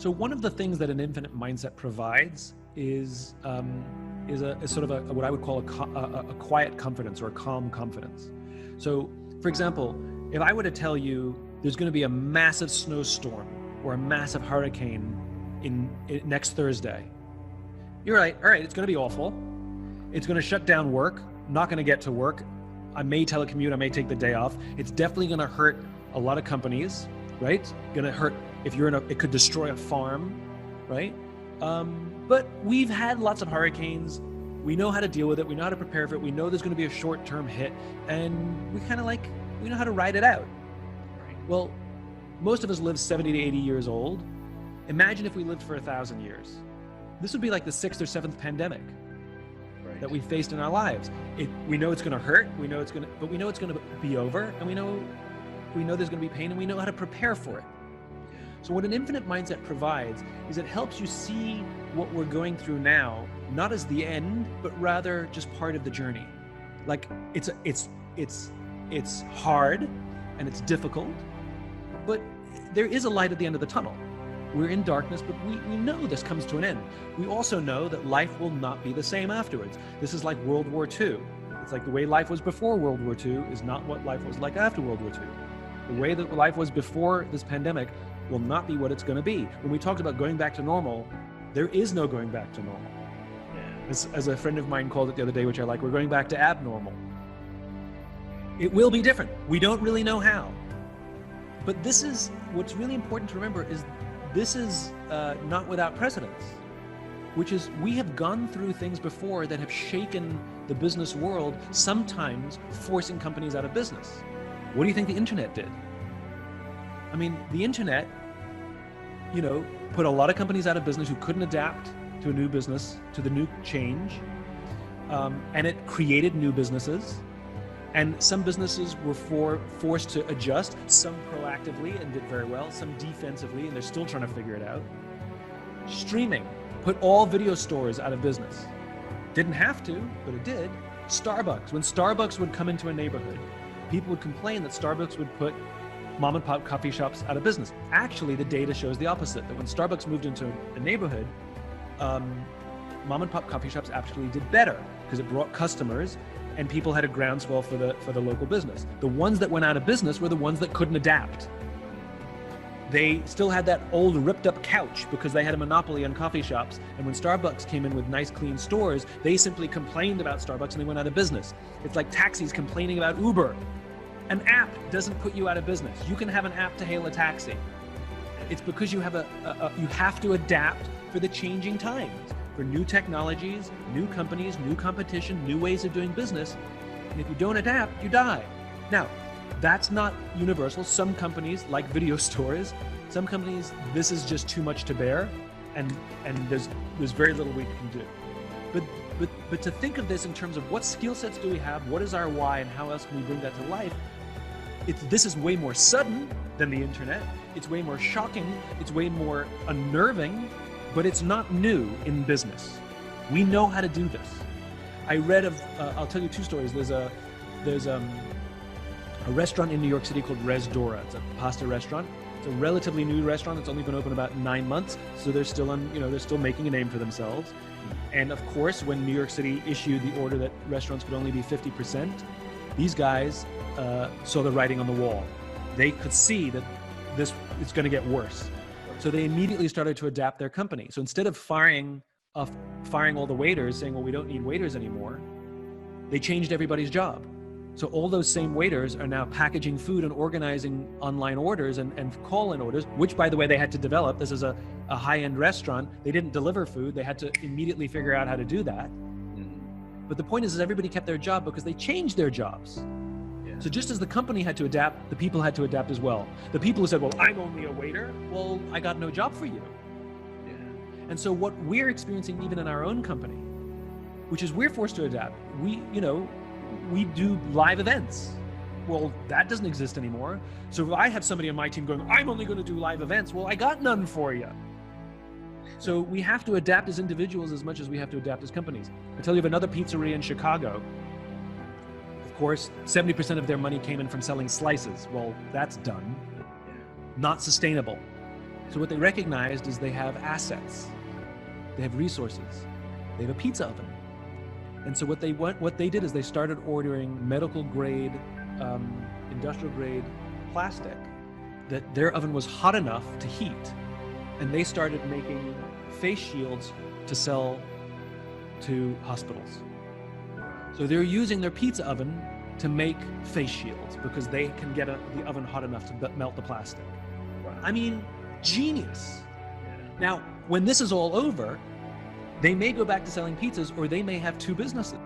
So one of the things that an infinite mindset provides is a sort of what I would call a quiet confidence or a calm confidence. So, for example, if I were to tell you there's going to be a massive snowstorm or a massive hurricane in next Thursday, you're right. All right, it's going to be awful. It's going to shut down work. I'm not going to get to work. I may telecommute. I may take the day off. It's definitely going to hurt a lot of companies, right? Going to hurt if you're it could destroy a farm, right? But we've had lots of hurricanes. We know how to deal with it. We know how to prepare for it. We know there's going to be a short-term hit, and we know how to ride it out. Well, most of us live 70 to 80 years old. Imagine if we lived for 1,000 years. This would be like the 6th or 7th pandemic that we faced in our lives. We know it's going to hurt. But we know it's going to be over, and we know there's going to be pain, and we know how to prepare for it. So what an infinite mindset provides is it helps you see what we're going through now, not as the end, but rather just part of the journey. Like it's hard and it's difficult, but there is a light at the end of the tunnel. We're in darkness, but we know this comes to an end. We also know that life will not be the same afterwards. This is like World War II. It's like the way life was before World War II is not what life was like after World War II. The way that life was before this pandemic will not be what it's going to be. When we talked about going back to normal, there is no going back to normal. As a friend of mine called it the other day, which I like, we're going back to abnormal. It will be different. We don't really know how. But this is, what's really important to remember is this is not without precedence, which is we have gone through things before that have shaken the business world, sometimes forcing companies out of business. What do you think the internet did? I mean, the internet, put a lot of companies out of business who couldn't adapt to a new business, to the new change, and it created new businesses. And some businesses were forced to adjust, some proactively and did very well, some defensively, and they're still trying to figure it out. Streaming put all video stores out of business. Didn't have to, but it did. Starbucks, when Starbucks would come into a neighborhood, people would complain that Starbucks would put mom and pop coffee shops out of business. Actually, the data shows the opposite, that when Starbucks moved into a neighborhood, mom and pop coffee shops actually did better because it brought customers and people had a groundswell for the local business. The ones that went out of business were the ones that couldn't adapt. They still had that old ripped up couch because they had a monopoly on coffee shops. And when Starbucks came in with nice clean stores, they simply complained about Starbucks and they went out of business. It's like taxis complaining about Uber. An app doesn't put you out of business. You can have an app to hail a taxi. It's because you have you have to adapt for the changing times, for new technologies, new companies, new competition, new ways of doing business. And if you don't adapt, you die. Now, that's not universal. Some companies, like video stores, some companies, this is just too much to bear, and there's very little we can do. But to think of this in terms of what skill sets do we have, what is our why, and how else can we bring that to life, this is way more sudden than the internet. It's way more shocking. It's way more unnerving, but it's not new in business. We know how to do this. I read I'll tell you two stories. There's a restaurant in New York City called Res Dora. It's a pasta restaurant. It's a relatively new restaurant. It's only been open about 9 months, so they're still they're still making a name for themselves. And of course, when New York City issued the order that restaurants could only be 50%, these guys saw the writing on the wall. They could see that this is going to get worse. So they immediately started to adapt their company. So instead of firing all the waiters, saying, well, we don't need waiters anymore, they changed everybody's job. So all those same waiters are now packaging food and organizing online orders and call-in orders, which, by the way, they had to develop. This is a high-end restaurant. They didn't deliver food. They had to immediately figure out how to do that. But the point is everybody kept their job because they changed their jobs. Yeah. So just as the company had to adapt, the people had to adapt as well. The people who said, well, I'm only a waiter, well, I got no job for you. Yeah. And so what we're experiencing even in our own company, which is we're forced to adapt. We do live events. Well, that doesn't exist anymore. So if I have somebody on my team going, I'm only going to do live events, well, I got none for you. So we have to adapt as individuals as much as we have to adapt as companies. I tell you of another pizzeria in Chicago. Of course, 70% of their money came in from selling slices. Well, that's done. Not sustainable. So what they recognized is they have assets, they have resources, they have a pizza oven. And so what they did is they started ordering medical grade, industrial grade plastic that their oven was hot enough to heat. And they started making face shields to sell to hospitals. So they're using their pizza oven to make face shields because they can get the oven hot enough to melt the plastic. Wow. I mean, genius. Yeah. Now, when this is all over, they may go back to selling pizzas, or they may have two businesses.